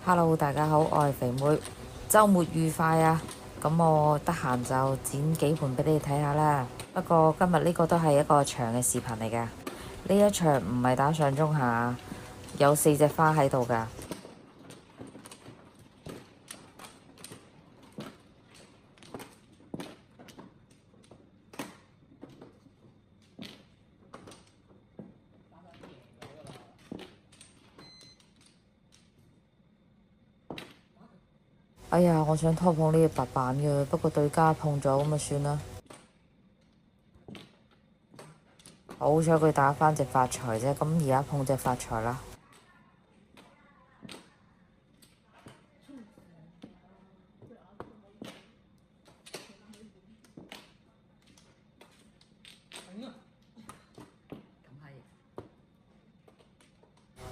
Hello，大家好，我係肥妹，週末愉快啊！咁我得閒就剪幾盤俾你睇下啦。不過今日呢個都係一個長嘅視頻嚟㗎。呢一場唔係打上中下，有4隻花喺度㗎。哎呀，我想拖碰呢隻白板嘅，不過對家碰咗咁就算啦。好彩佢打返隻發財啫，咁而家碰隻發財啦。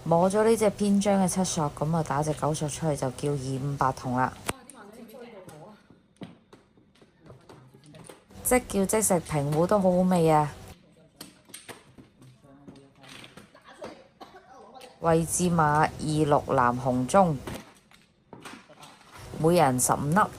摸咗呢隻篇章嘅7索，咁啊打隻9索出嚟就叫258筒啦。即叫即食，平糊都好好味啊！位置碼26藍紅中，每人15粒。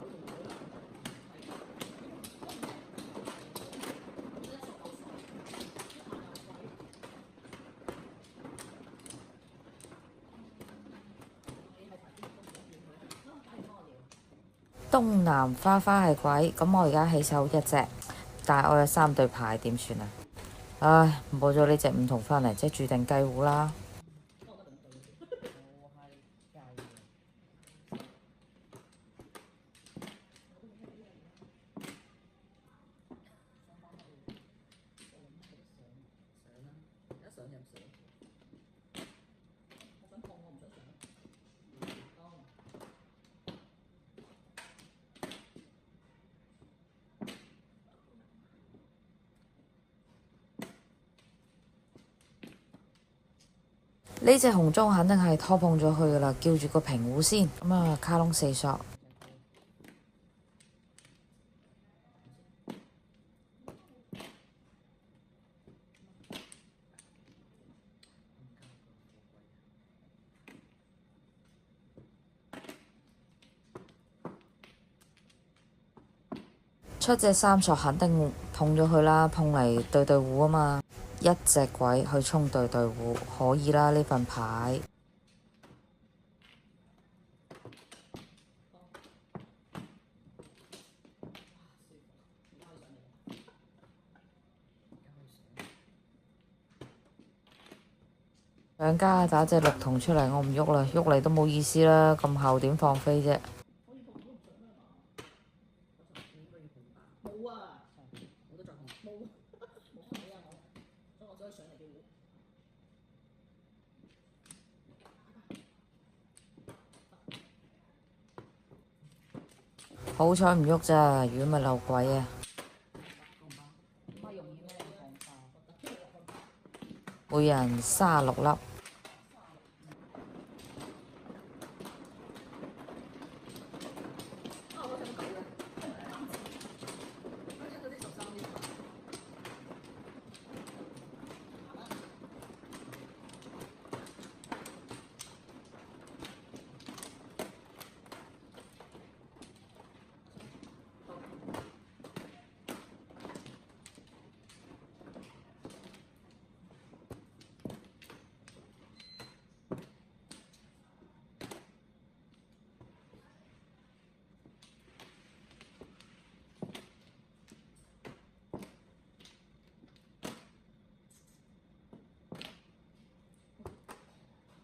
東南花係鬼，咁我而家起手1隻，但係我有3對牌，點算啊？唉，摸咗呢隻5筒返嚟，即係注定雞糊啦。呢隻紅中肯定係拖碰咗佢噶啦，叫住個平糊先。咁啊，卡窿4索。出隻3索肯定碰咗佢啦，碰嚟對糊啊嘛。1隻鬼去衝對糊，可以啦呢份牌。上家打隻6筒出嚟，我唔喐啦，喐嚟都冇意思啦，咁後點放飛啫？好彩唔喐咋，如果咪漏鬼啊！每人36粒。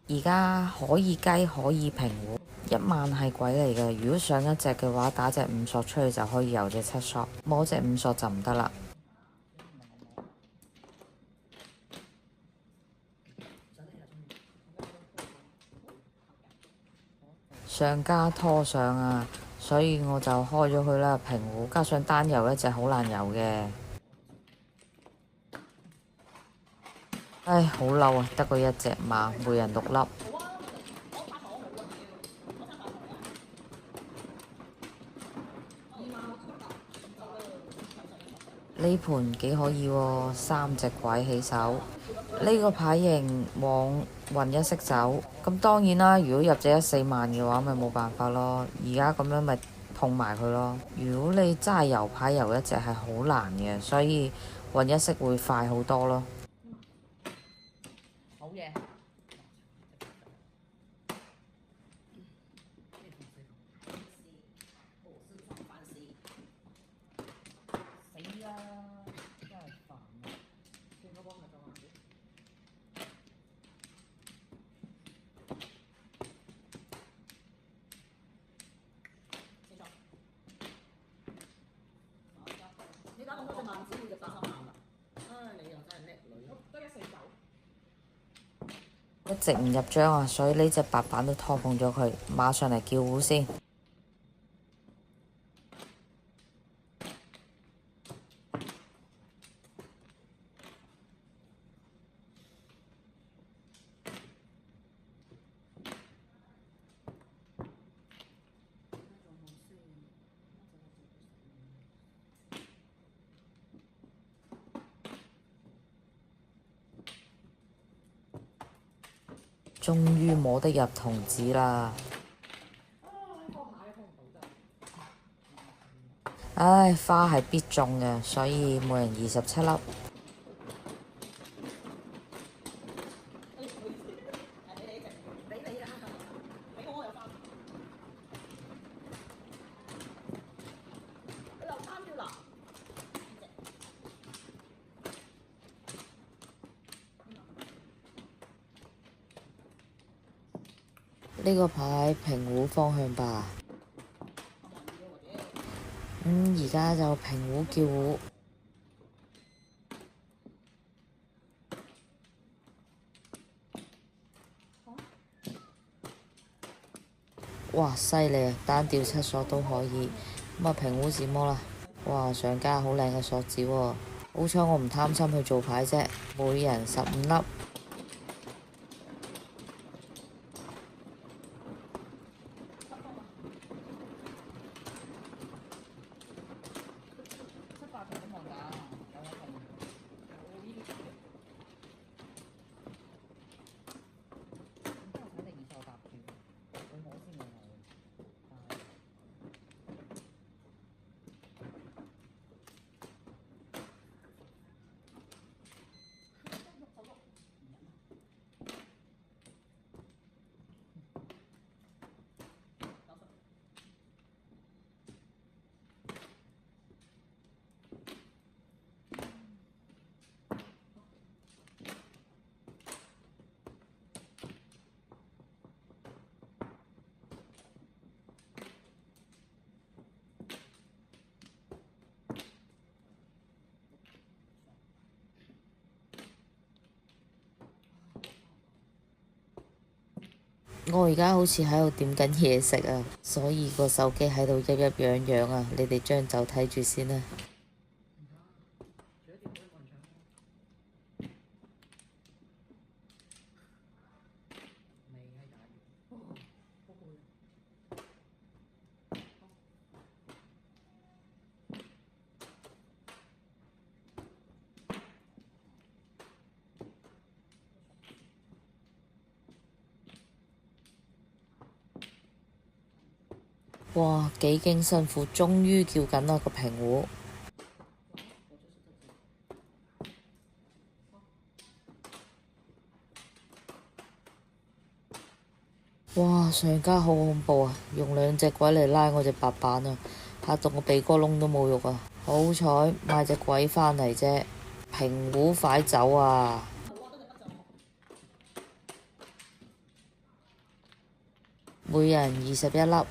而家可以雞可以平糊，1萬係鬼嚟嘅。如果上一隻嘅話，打隻5索出去就可以游隻7索，摸隻5索就唔得啦。上家拖上啊，所以我就開咗佢啦，平糊加上單游1隻好難游嘅。唉，好嬲啊！得個1隻馬，每人6粒。呢盤幾可以喎，3隻鬼起手。呢個牌型往混一色走。咁當然啦，如果入咗1、4萬嘅話，咪冇辦法咯。而家咁樣咪碰埋佢咯。如果你真係遊牌遊一隻係好難嘅，所以混一色會快好多咯。好嘢。你打咁多隻萬子，你就800萬啦。唉，你又真係叻女。得149。一直唔入張啊，所以呢隻白板都拖碰咗佢，馬上嚟叫糊先。終於摸得入童子啦！唉，花係必中嘅，所以每人27粒。呢個牌平胡方向吧。而家就平胡叫胡。哇，犀利啊！單調7鎖都可以。咁啊，平胡自摸啦。哇，上家好靚嘅鎖子喎。好彩我唔貪心去做牌啫，每人15粒。我而家好似喺度點緊嘢食啊，所以個手機喺度鬱鬱癢癢啊！你哋將就睇住先啦。哇，幾經辛苦，終於叫緊啦個平胡。哇，上家好恐怖啊！用2隻鬼嚟拉我隻白板啊，嚇到我鼻哥窿都冇肉啊！好彩買隻鬼返嚟啫，平胡快走啊！每人21粒。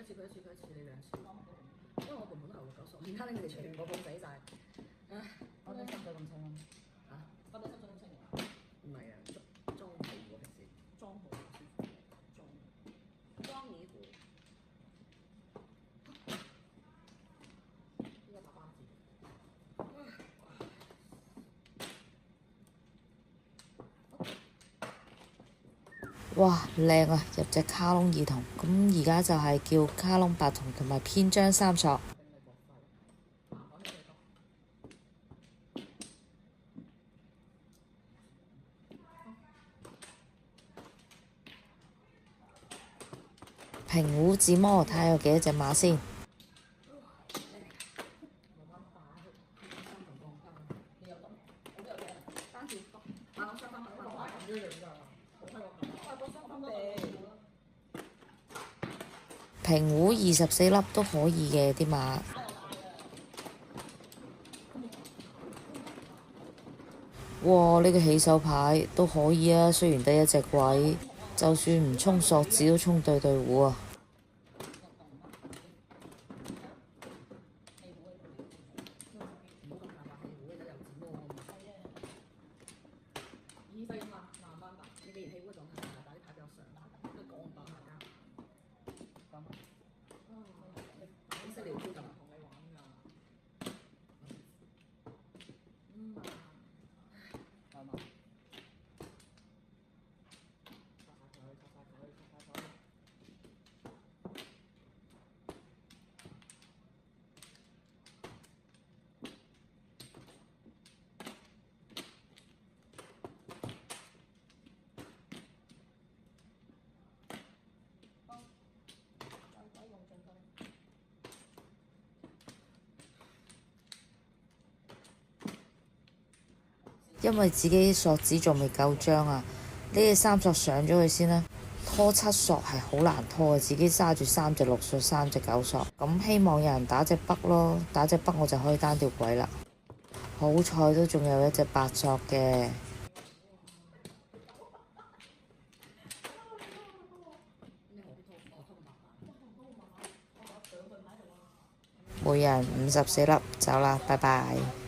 佢一次，你2次。而家拎佢哋全部報死晒。唉，我啲心水咁清啊！嚇，我啲心水咁清啊！唔係啊，裝皮喎平時。裝好舒服，裝尼湖。呢個打巴字。哇，靚啊！入隻卡窿耳筒，咁而家就係叫卡窿白筒同埋篇章三索。平湖紙魔睇下有幾多隻馬先。平湖24粒都可以嘅啲馬。哇！呢個起手牌都可以啊，雖然得一隻鬼，就算唔衝索子都衝對對胡啊！因為自己索子仲未夠張啊，呢隻三索上咗去先啦。拖7索係好難拖啊，自己揸住3隻6索、3隻9索，咁希望有人打隻北咯，打隻北我就可以單調鬼啦。好彩都仲有一隻8索嘅。每人54粒，走啦，拜拜。